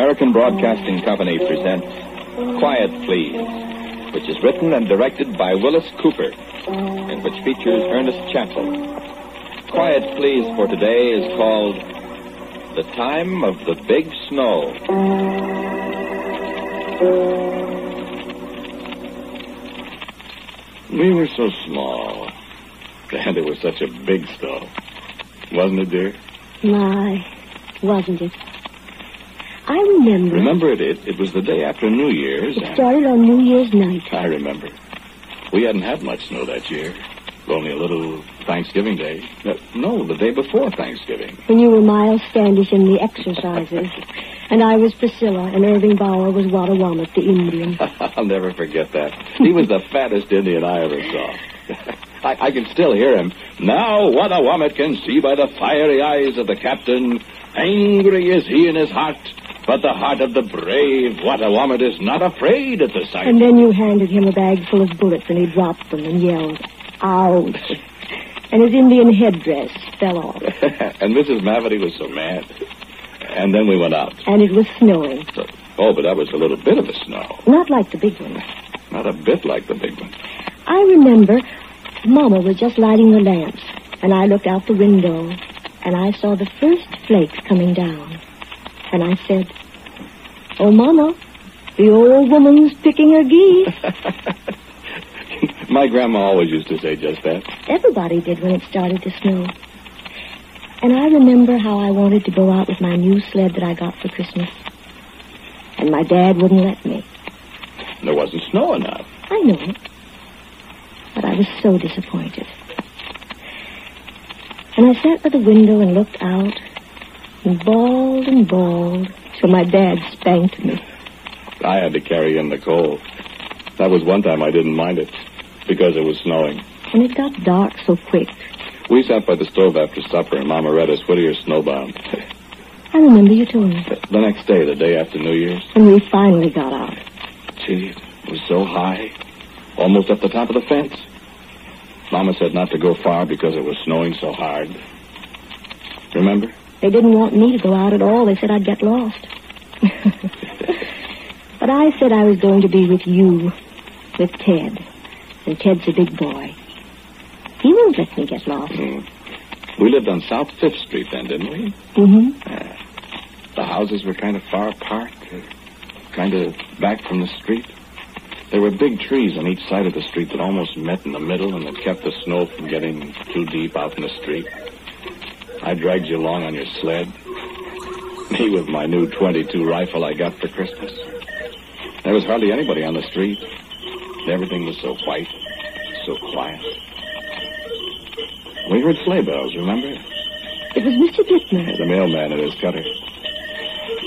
American Broadcasting Company presents Quiet Please, which is written and directed by Willis Cooper, and which features Ernest Chappell. Quiet Please for today is called The Time of the Big Snow. We were so small, and it was such a big snow. Wasn't it, dear? My, wasn't it? I remember. Remember it? It was the day after New Year's. It started on New Year's night. I remember. We hadn't had much snow that year. Only a little Thanksgiving Day. No, the day before Thanksgiving. When you were Miles Standish in the exercises. And I was Priscilla, and Irving Bauer was Wattawamat, the Indian. I'll never forget that. He was the fattest Indian I ever saw. I can still hear him. Now Wattawamat can see by the fiery eyes of the captain. Angry is he in his heart, but the heart of the brave Wattawamat is not afraid at the sight. And then you handed him a bag full of bullets, and he dropped them and yelled, "Ouch!" And his Indian headdress fell off. And Mrs. Mavity was so mad. And then we went out. And it was snowing. Oh, but that was a little bit of a snow. Not like the big one. Not a bit like the big one. I remember Mama was just lighting the lamps, and I looked out the window, and I saw the first flakes coming down. And I said, "Oh, Mama, the old woman's picking her geese." My grandma always used to say just that. Everybody did when it started to snow. And I remember how I wanted to go out with my new sled that I got for Christmas. And my dad wouldn't let me. There wasn't snow enough. I know. But I was so disappointed. And I sat by the window and looked out and bawled till my dad spanked me. I had to carry in the coal. That was one time I didn't mind it because it was snowing. And it got dark so quick. We sat by the stove after supper, and Mama read us Whittier's Snowbound. I remember you told me. The next day, the day after New Year's. And we finally got out. Gee, it was so high. Almost up the top of the fence. Mama said not to go far because it was snowing so hard. Remember? They didn't want me to go out at all. They said I'd get lost. But I said I was going to be with you, with Ted. And Ted's a big boy. He won't let me get lost. We lived on South 5th Street then, didn't we? Mm-hmm. The houses were kind of far apart, kind of back from the street. There were big trees on each side of the street that almost met in the middle and that kept the snow from getting too deep out in the street. I dragged you along on your sled. Me with my new .22 rifle I got for Christmas. There was hardly anybody on the street. Everything was so white, so quiet. We heard sleigh bells, remember? It was Mr. Dittmer. The mailman in his cutter.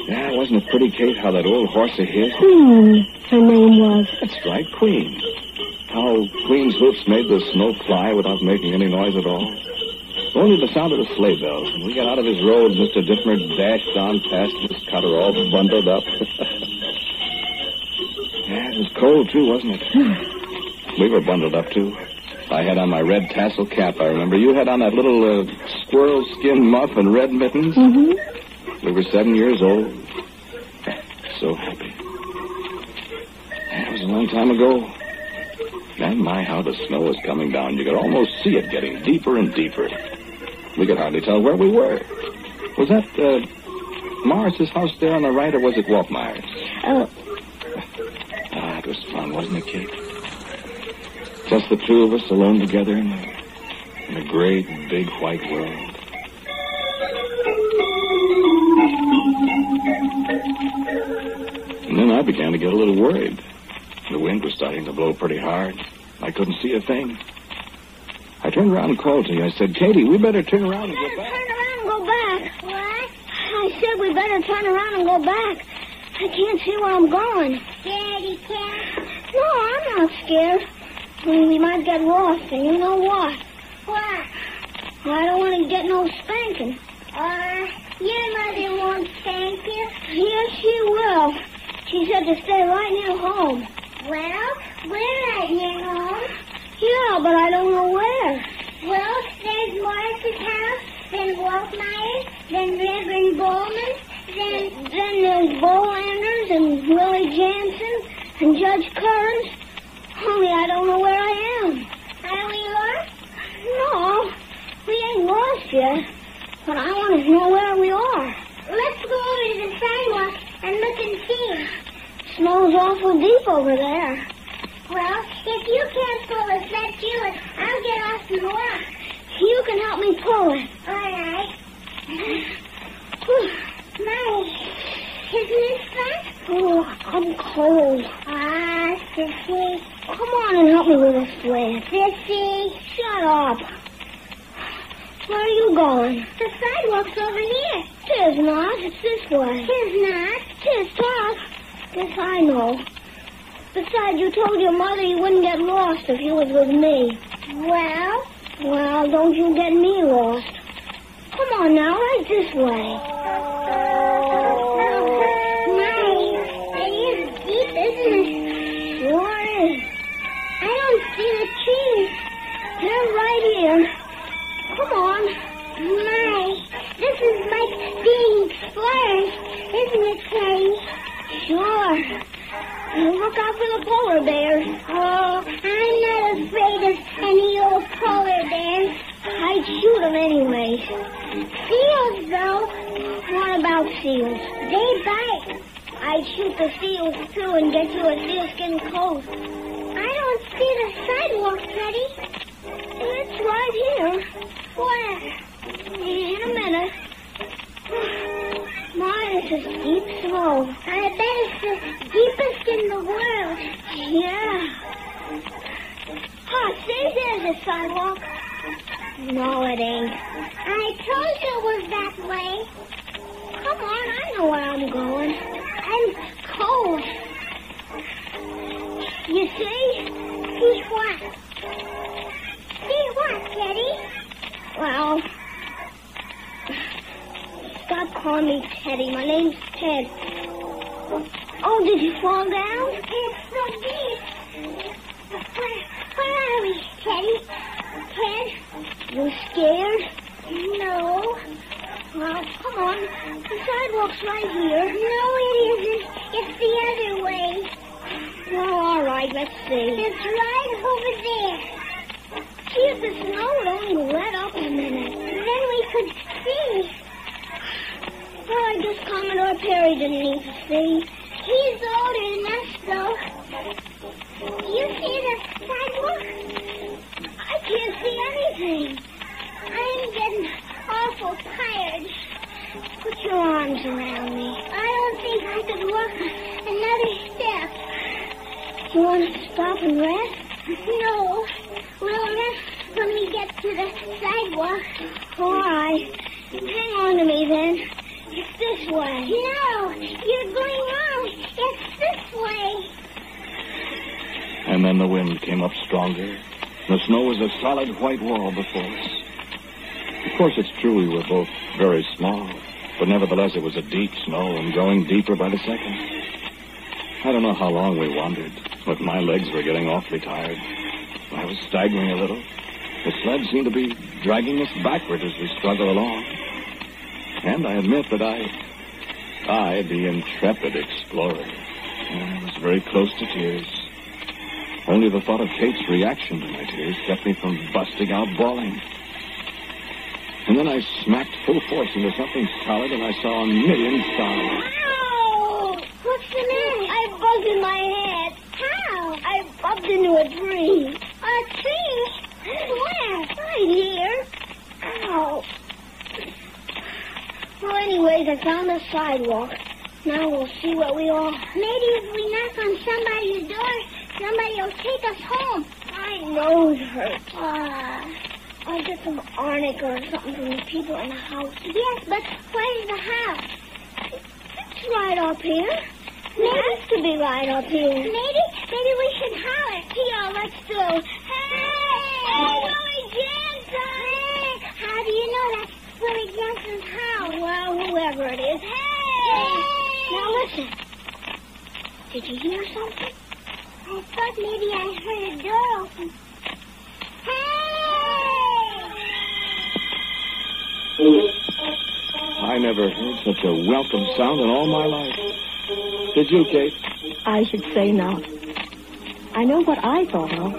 Yeah, wasn't it pretty, Kate, how that old horse of his... Her name was... That's right, Queen. How Queen's hoofs made the snow fly without making any noise at all. Only the sound of the sleigh bells. When we got out of his road, Mr. Dittmer dashed on past his cutter all bundled up. Yeah, it was cold, too, wasn't it? We were bundled up, too. I had on my red tassel cap, I remember. You had on that little squirrel skin muff and red mittens. Mm-hmm. We were 7 years old. So happy. That was a long time ago. And my, how the snow was coming down. You could almost see it getting deeper and deeper. We could hardly tell where we were. Was that Morris's house there on the right, or was it Waltmeyer's? It was fun, wasn't it, Kate? Just the two of us alone together in a great, big, white world. And then I began to get a little worried. The wind was starting to blow pretty hard. I couldn't see a thing. I turned around and called to you. I said, "Katie, we better turn around and go back." Turn around and go back. What? I said we better turn around and go back. I can't see where I'm going. Scaredy cat? No, I'm not scared. We might get lost, and you know what? What? I don't want to get no spanking. Your mother won't spank you? Yes, she will. She said to stay right near home. Well, we're right near home. Yeah, but I don't know where. Well, there's Morris's house, then Waltmeyer's, then Reverend Bowman's, then Then there's Bolanders and Willie Jansen and Judge Kearns. Only I don't know where I am. Are we lost? No, we ain't lost yet. But I want to know where we are. Let's go over to the sidewalk and look and see. Snow's awful deep over there. Well, if you can't pull it, let's do it. I'll get off and walk. You can help me pull it. All right. Nice. Isn't it fun? Oh, I'm cold. Sissy. Come on and help me with this sled. Sissy. Shut up. Where are you going? The sidewalk's over here. Tis not. It's this way. Tis not. Tis top. Yes, I know. Besides, you told your mother you wouldn't get lost if you was with me. Well, don't you get me lost. Come on now, right this way. Nice. It is deep, isn't it? Sure is. I don't see the trees. They're right here. Come on. Nice. This is like being explorers, isn't it, Teddy? Sure. Look out for the polar bears. Oh, I'm not afraid of any old polar bears. I'd shoot them anyways. Seals, though. What about seals? They bite. I'd shoot the seals, too, and get you a sealskin coat. I don't see the sidewalk, Teddy. It's right here. Where? In a minute. My, this is deep snow. I bet it's the deepest in the world. Yeah. See, there's a sidewalk. No, it ain't. I told you it was that way. Come on, I know where I'm going. I'm cold. You see? See what? See what, Teddy? Well, stop calling me Teddy. My name's Ted. Oh, did you fall down? It's so deep. Where are we, Teddy? Ted? You scared? No. Well, come on. The sidewalk's right here. No, it isn't. It's the other way. Well, all right, let's see. It's right over there. See, if the snow would only let up a minute. Then we could see. Well, I guess Commodore Perry didn't need to see. He's older than us, though. Do you see the sidewalk? I can't see anything. I'm getting awful tired. Put your arms around me. I don't think I could walk another step. You want to stop and rest? No. We'll rest when we get to the sidewalk. All right. Hang on to me, then. It's this way. No, you're going wrong. It's this way. And then the wind came up stronger. The snow was a solid white wall before us. Of course, it's true we were both very small, but nevertheless it was a deep snow and growing deeper by the second. I don't know how long we wandered, but my legs were getting awfully tired. I was staggering a little. The sled seemed to be dragging us backward as we struggled along. And I admit that I, the intrepid explorer, I was very close to tears. Only the thought of Kate's reaction to my tears kept me from busting out bawling. And then I smacked full force into something solid, and I saw a million stars. Ow! What's the matter? I bumped in my head. How? I bumped into a tree. A tree? Where? Right here. Ow. Well, anyways, I found the sidewalk. Now we'll see where we are. Maybe if we knock on somebody's door, somebody will take us home. My nose hurts. I'll get some arnica or something from the people in the house. Yes, but where's the house? It's right up here. Maybe it has to be right up here. Maybe we should holler. Here, let's do. Hey! Willie Jansen! Hey! How do you know that's Willie Jansen's house? Well, whoever it is. Hey! Now listen. Did you hear something? I thought maybe I heard a door open. I never heard such a welcome sound in all my life. Did you, Kate? I should say not. I know what I thought of.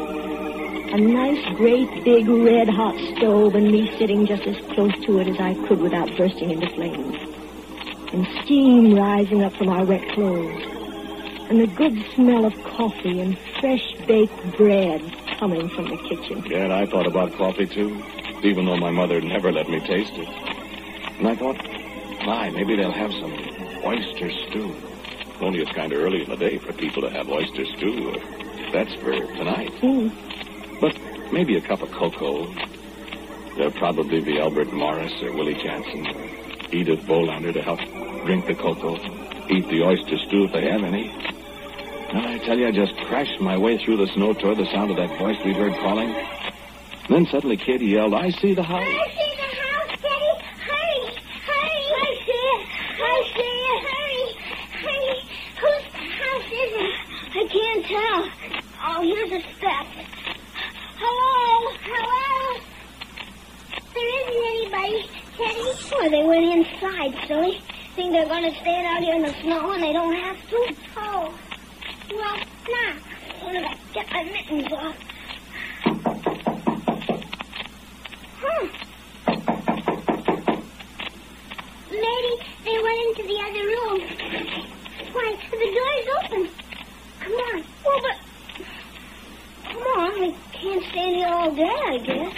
A nice, great, big, red-hot stove and me sitting just as close to it as I could without bursting into flames. And steam rising up from our wet clothes. And the good smell of coffee and fresh-baked bread coming from the kitchen. Yeah, I thought about coffee, too, even though my mother never let me taste it. And I thought, my, maybe they'll have some oyster stew. Only it's kind of early in the day for people to have oyster stew. That's for tonight. But maybe a cup of cocoa. There'll probably be Albert Morris or Willie Jansen or Edith Bolander to help drink the cocoa, eat the oyster stew if they have any. And I tell you, I just crashed my way through the snow toward the sound of that voice we'd heard calling. Then suddenly Katie yelled, I see the house. I see the house, Daddy. Hurry, hurry. I see it. I see it. Hurry. Whose house is it? I can't tell. Oh, here's a step. Hello. There isn't anybody, Teddy. Oh, they went inside, silly. Think they're going to stand out here in the snow and they don't have to? Oh. Well, now, I'm going to get my mittens off. Maybe they went into the other room. Why, the door's open. Come on. Well, but... Come on, we can't stand here all day, I guess.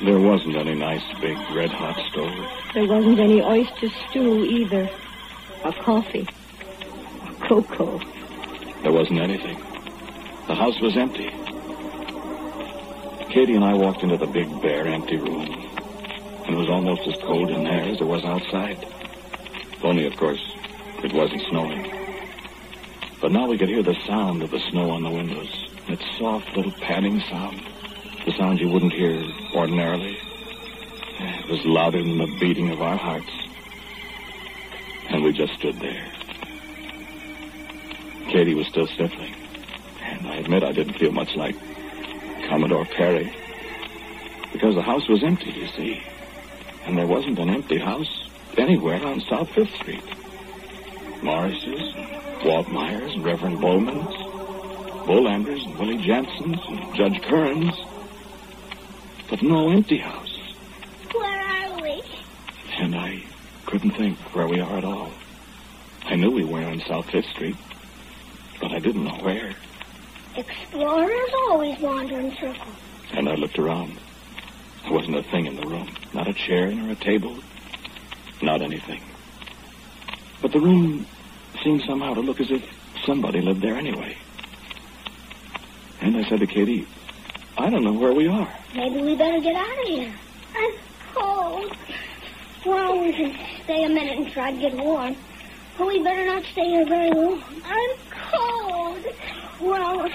There wasn't any nice, big, red-hot stove. There wasn't any oyster stew either. Or coffee. Or cocoa. There wasn't anything. The house was empty. Katie and I walked into the big, bare, empty room. And it was almost as cold in there as it was outside. Only, of course, it wasn't snowing. But now we could hear the sound of the snow on the windows. Its soft little padding sound. The sound you wouldn't hear ordinarily. It was louder than the beating of our hearts. And we just stood there. Katie was still sniffling. And I admit I didn't feel much like Commodore Perry. Because the house was empty, you see. And there wasn't an empty house anywhere on South 5th Street. Morris's, Walt Myers, and Reverend Bowman's, Bolanders, and Willie Jansen's, and Judge Kern's. But no empty house. Where are we? And I couldn't think where we are at all. I knew we were on South 5th Street, but I didn't know where. Explorers always wander in circles. And I looked around. There wasn't a thing in the room. Not a chair nor a table. Not anything. But the room seemed somehow to look as if somebody lived there anyway. And I said to Katie, I don't know where we are. Maybe we better get out of here. I'm cold. Well, we can stay a minute and try to get warm. But we better not stay here very long. I'm cold. Well,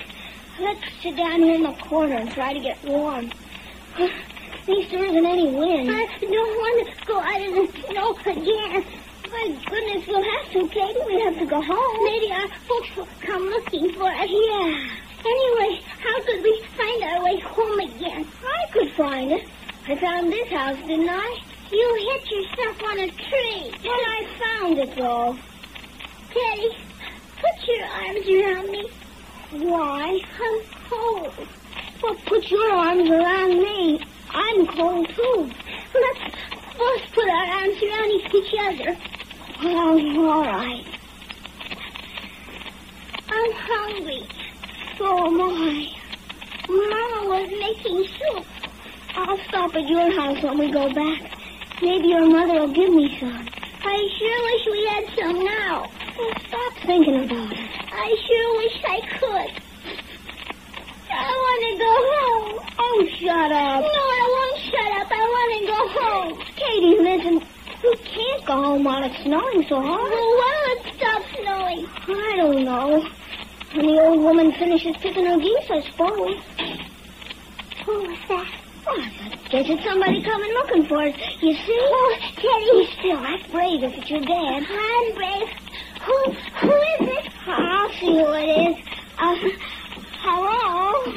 let's sit down here in the corner and try to get warm. At least there isn't any wind. I don't want to go out in the snow again. My goodness, we'll have to, Katie. We have to go home. Maybe our folks will come looking for us. Yeah. Anyway, how could we find our way home again? I could find it. I found this house, didn't I? You hit yourself on a tree. Well, I found it, though. Teddy, put your arms around me. Why? I'm cold. Well, put your arms around me. I'm cold, too. Let's both put our arms around each other. Well, all right. I'm hungry. So am I. Mama was making soup. I'll stop at your house when we go back. Maybe your mother will give me some. I sure wish we had some now. Well, stop thinking about it. I sure wish I could. I want to go home. Oh, shut up. No, I won't shut up. I want to go home. Katie, listen. We can't go home while it's snowing so hard. Well, when will it stop snowing? I don't know. When the old woman finishes picking her geese, I suppose. Who was that? Oh, I guess it's somebody coming looking for us. You see? Oh, Teddy. Still, act brave if it's your dad. I'm brave. Who is it? I'll see who it is. Hello?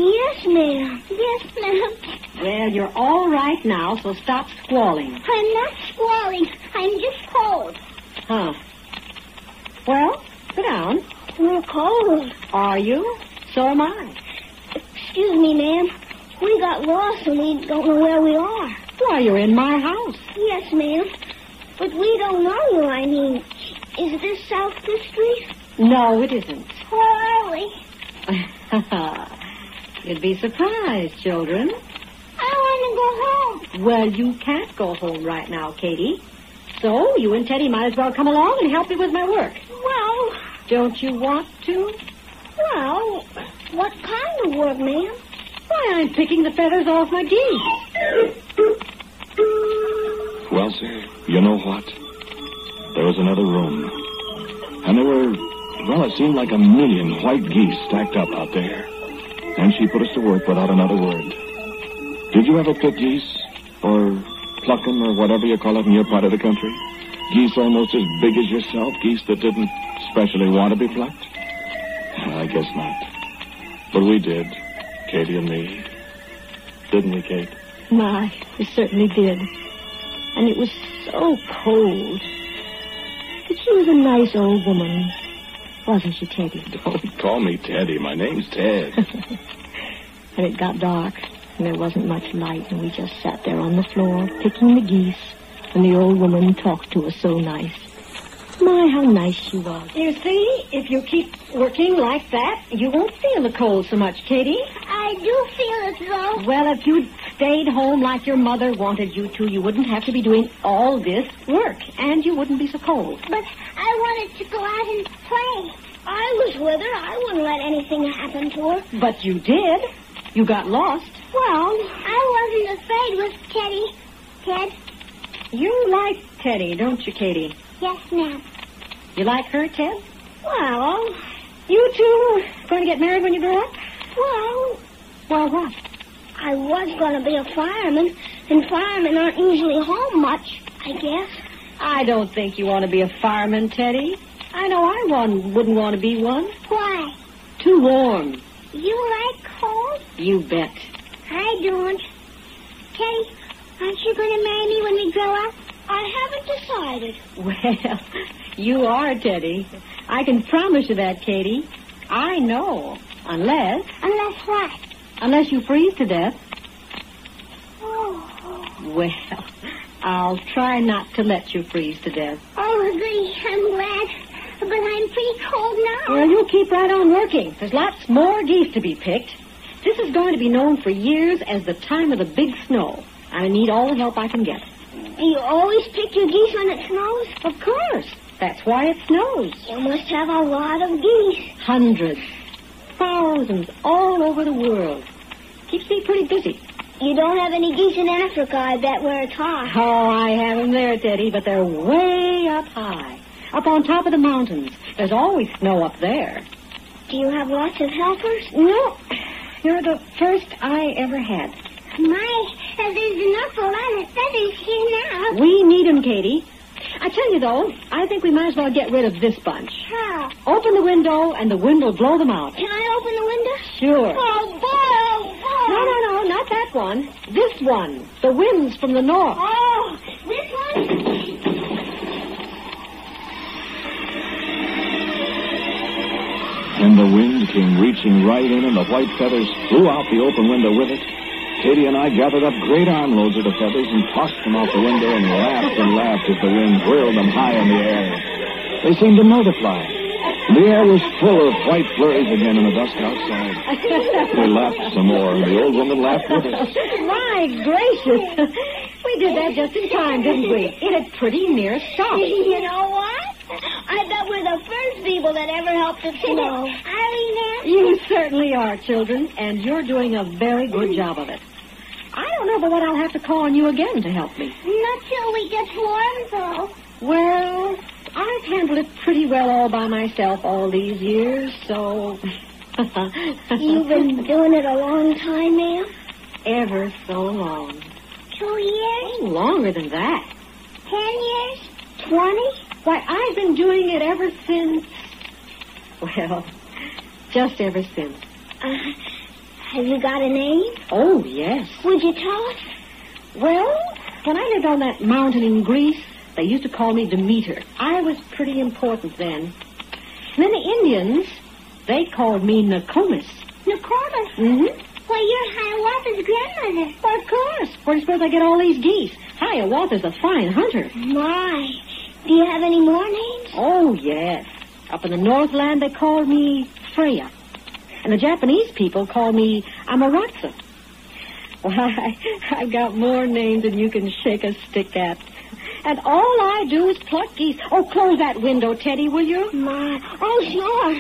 Yes, ma'am. Yes, ma'am. Well, you're all right now, so stop squalling. I'm not squalling. I'm just cold. Huh. Well, sit down. We're cold. Are you? So am I. Excuse me, ma'am. We got lost and we don't know where we are. Why, you're in my house. Yes, ma'am. But we don't know you, I mean. Is this South Fifth Street? No, it isn't. Where are we? You'd be surprised, children. I want to go home. Well, you can't go home right now, Katie. So you and Teddy might as well come along and help me with my work. Well, Don't you want to? well, what kind of work, ma'am? Why, I'm picking the feathers off my geese. Well, sir, you know what? There was another room. And there were, well, it seemed like a million white geese stacked up out there. And she put us to work without another word. Did you ever pick geese? Or pluck 'em, or whatever you call it in your part of the country? Geese almost as big as yourself? Geese that didn't specially want to be plucked? I guess not. But we did, Katie and me. Didn't we, Kate? My, we certainly did. And it was so cold. But she was a nice old woman, wasn't she, Teddy? Don't call me Teddy. My name's Ted. And it got dark, and there wasn't much light, and we just sat there on the floor, picking the geese, and the old woman talked to us so nice. My, how nice she was. You see, if you keep working like that, you won't feel the cold so much, Katie. I do feel it, though. Well, if you'd stayed home like your mother wanted you to, you wouldn't have to be doing all this work, and you wouldn't be so cold. But I wanted to go out and play. I was with her. I wouldn't let anything happen to her. But you did. You got lost. Well, I wasn't afraid with Teddy. Ted? You like Teddy, don't you, Katie? Yes, ma'am. You like her, Ted? Well, You two going to get married when you grow up? well, Well, what? I was going to be a fireman, and firemen aren't usually home much, I guess. I don't think you want to be a fireman, Teddy. I know I wouldn't want to be one. Why? Too warm. You like cold? You bet. I don't. Teddy, aren't you going to marry me when we grow up? I haven't decided. Well, you are, Teddy. I can promise you that, Katie. I know. Unless Unless what? unless you freeze to death. Oh, Well, I'll try not to let you freeze to death. oh, goody, I'm glad. But I'm pretty cold now. Well, you keep right on working. There's lots more geese to be picked. This is going to be known for years as the time of the big snow. I need all the help I can get. You always pick your geese when it snows? Of course. That's why it snows. You must have a lot of geese. Hundreds. Thousands all over the world. Keeps me pretty busy. You don't have any geese in Africa, I bet, where it's hot. Oh, I have them there, Teddy, but they're way up high. Up on top of the mountains. There's always snow up there. Do you have lots of helpers? No, you're the first I ever had. My, there's an awful lot of feathers here now. We need 'em, Katie. I tell you, though, I think we might as well get rid of this bunch. How? Open the window, and the wind will blow them out. Can I open the window? Sure. Oh, boy, oh, boy. No, not that one. This one. The wind's from the north. Oh, this one? And the wind came reaching right in, and the white feathers flew out the open window with it. Katie and I gathered up great armloads of the feathers and tossed them out the window and laughed as the wind whirled them high in the air. They seemed to multiply. The air was full of white flurries again in the dusk outside. We laughed some more, and the old woman laughed with us. My gracious. We did that just in time, didn't we? It had pretty near stopped. You know what? I bet we're the first people that ever helped it snow. Are we, Nan? You certainly are, children, and you're doing a very good job of it. I don't know but what I'll have to call on you again to help me. Not till we get warm, though. Well, I've handled it pretty well all by myself all these years, so... You've been doing it a long time, ma'am? Ever so long. 2 years? Longer than that. 10 years? 20? Why, I've been doing it ever since... Well, just ever since. Have you got a name? Oh, yes. Would you tell us? Well, when I lived on that mountain in Greece, they used to call me Demeter. I was pretty important then. And then the Indians, they called me Nokomis. Nokomis? Mm-hmm. Why, you're Hiawatha's grandmother. Well, of course. Where do you suppose I get all these geese? Hiawatha's a fine hunter. My. Do you have any more names? Oh, yes. Up in the Northland, they called me Freya. And the Japanese people call me Amaterasu. Why, I've got more names than you can shake a stick at. And all I do is pluck geese. Oh, close that window, Teddy, will you? My. Oh, sure.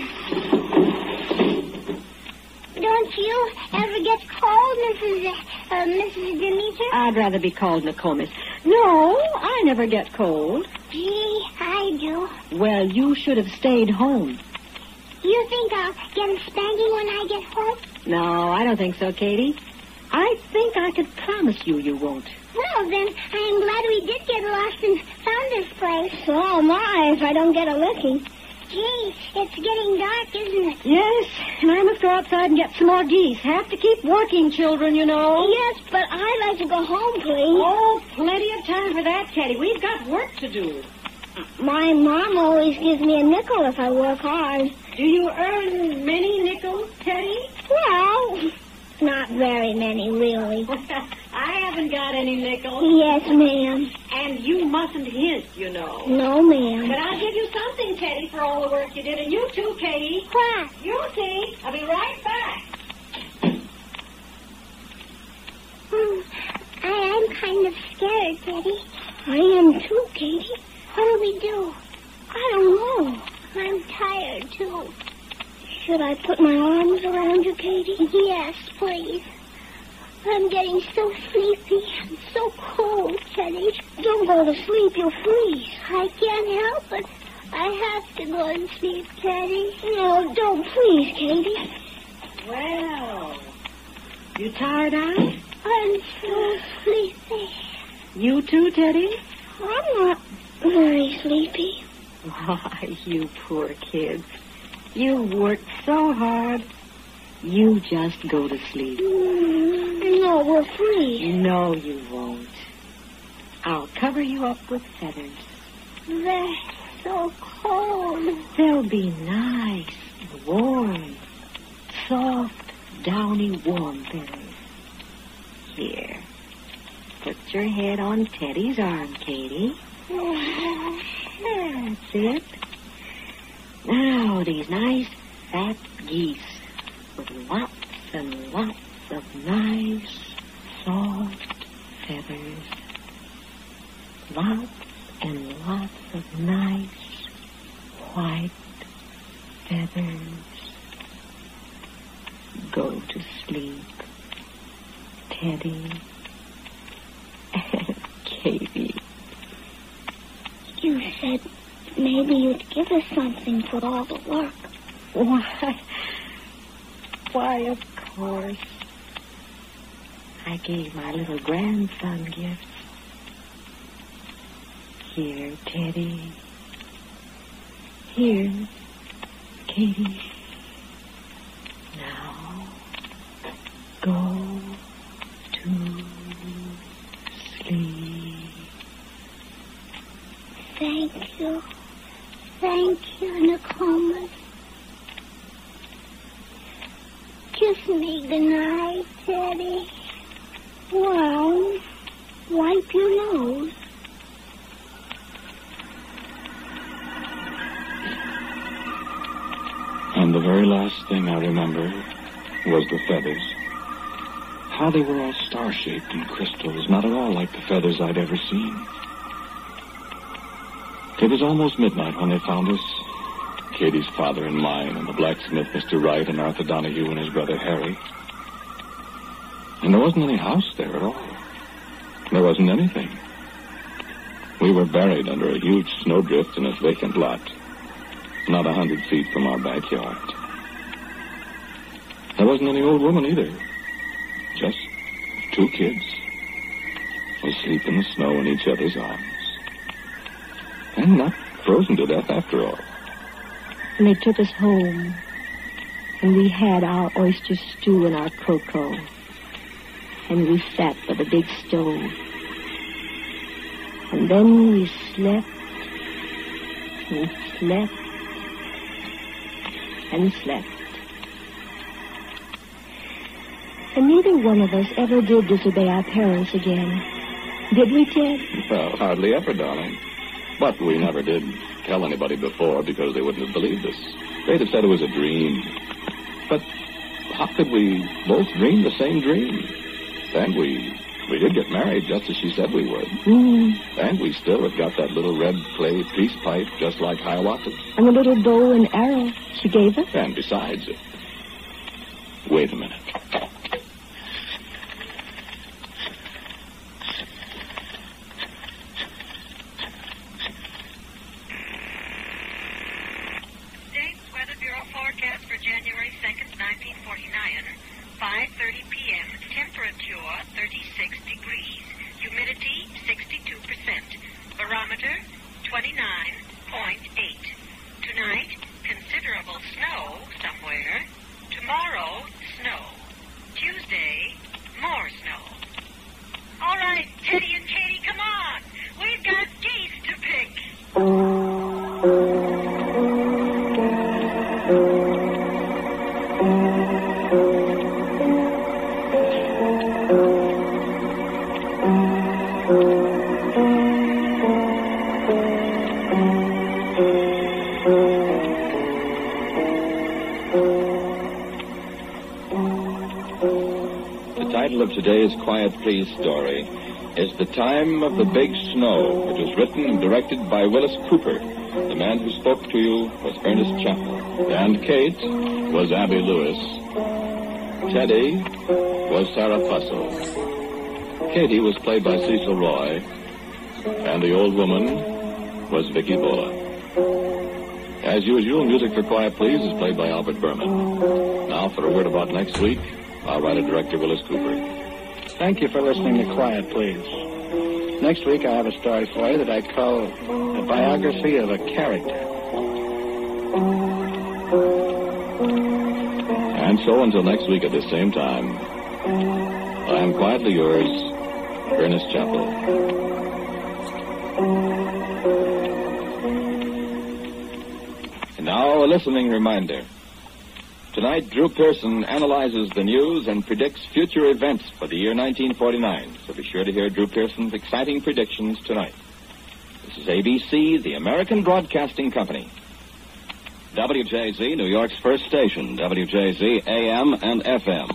Don't you ever get cold, Mrs. Demeter? I'd rather be called Nokomis. No, I never get cold. Gee, I do. Well, you should have stayed home. You think I'll get a spanking when I get home? No, I don't think so, Katie. I think I could promise you won't. Well, then, I'm glad we did get lost and found this place. So am I, if I don't get a licking. Gee, it's getting dark, isn't it? Yes, and I must go outside and get some more geese. Have to keep working, children, you know. Yes, but I'd like to go home, please. Oh, plenty of time for that, Teddy. We've got work to do. My mom always gives me a nickel if I work hard. Do you earn many nickels, Teddy? Well, not very many, really. I haven't got any nickels. Yes, ma'am. And you mustn't hint, you know. No, ma'am. But I'll give you something, Teddy, for all the work you did. And you too, Katie. What? You'll see. I'll be right back. I'm kind of scared, Teddy. I am too, Katie. What do we do? I don't know. I'm tired, too. Should I put my arms around you, Katie? Yes, please. I'm getting so sleepy and so cold, Teddy. Don't go to sleep. You'll freeze. I can't help it. I have to go to sleep, Teddy. No, don't, please, Katie. Well, you tired out? I'm so sleepy. You too, Teddy? I'm not very sleepy. Why, you poor kids. You worked so hard. You just go to sleep. No, we'll freeze. No, you won't. I'll cover you up with feathers. They're so cold. They'll be nice and warm. Soft, downy, warm feathers. Here. Put your head on Teddy's arm, Katie. That's it. Now, these nice, fat geese with lots and lots of nice, soft feathers. Lots and lots of nice, white feathers. Go to sleep, Teddy and Katie. You said maybe you'd give us something for all the work. Why, of course. I gave my little grandson gifts. Here, Teddy. Here, Katie. Now, go to sleep. Thank you. Thank you, Nokomis. Kiss me goodnight, Teddy. Well, wipe your nose. And the very last thing I remember was the feathers. How they were all star-shaped and crystals, not at all like the feathers I'd ever seen. It was almost midnight when they found us. Katie's father and mine, and the blacksmith, Mr. Wright, and Arthur Donahue and his brother Harry. And there wasn't any house there at all. There wasn't anything. We were buried under a huge snowdrift in a vacant lot, not 100 feet from our backyard. There wasn't any old woman either. Just 2 kids, asleep in the snow in each other's arms. And not frozen to death after all. And they took us home. And we had our oyster stew and our cocoa. And we sat by the big stove. And then we slept and slept and slept. And neither one of us ever did disobey our parents again. Did we, Ted? Well, hardly ever, darling. But we never did tell anybody before because they wouldn't have believed us. They'd have said it was a dream. But how could we both dream the same dream? And we did get married just as she said we would. And we still have got that little red clay peace pipe just like Hiawatha. And the little bow and arrow she gave us. And besides it. Wait a minute. States Weather Bureau forecast for January 2nd, 1949. 5:30 p.m. Temperature 36 degrees. Humidity 62%. Barometer 29.8. Tonight, considerable snow somewhere. Tomorrow, snow. Tuesday, more snow. All right, Teddy and Katie, come on. We've got geese to pick. The title of today's Quiet Please story is The Time of the Big Snow. It was written and directed by Willis Cooper. The man who spoke to you was Ernest Chappell. And Kate was Abby Lewis. Teddy was Sarah Fussell. Katie was played by Cecil Roy. And the old woman was Vicky Bola. As usual, music for Quiet Please is played by Albert Berman. Now, for a word about next week, our writer-director, Willis Cooper. Thank you for listening to Quiet Please. Next week, I have a story for you that I call The Biography of a Character. And so, until next week at the same time, I am quietly yours, Ernest Chappell. And now, a listening reminder. Tonight, Drew Pearson analyzes the news and predicts future events for the year 1949. So be sure to hear Drew Pearson's exciting predictions tonight. This is ABC, the American Broadcasting Company. WJZ, New York's first station, WJZ AM and FM.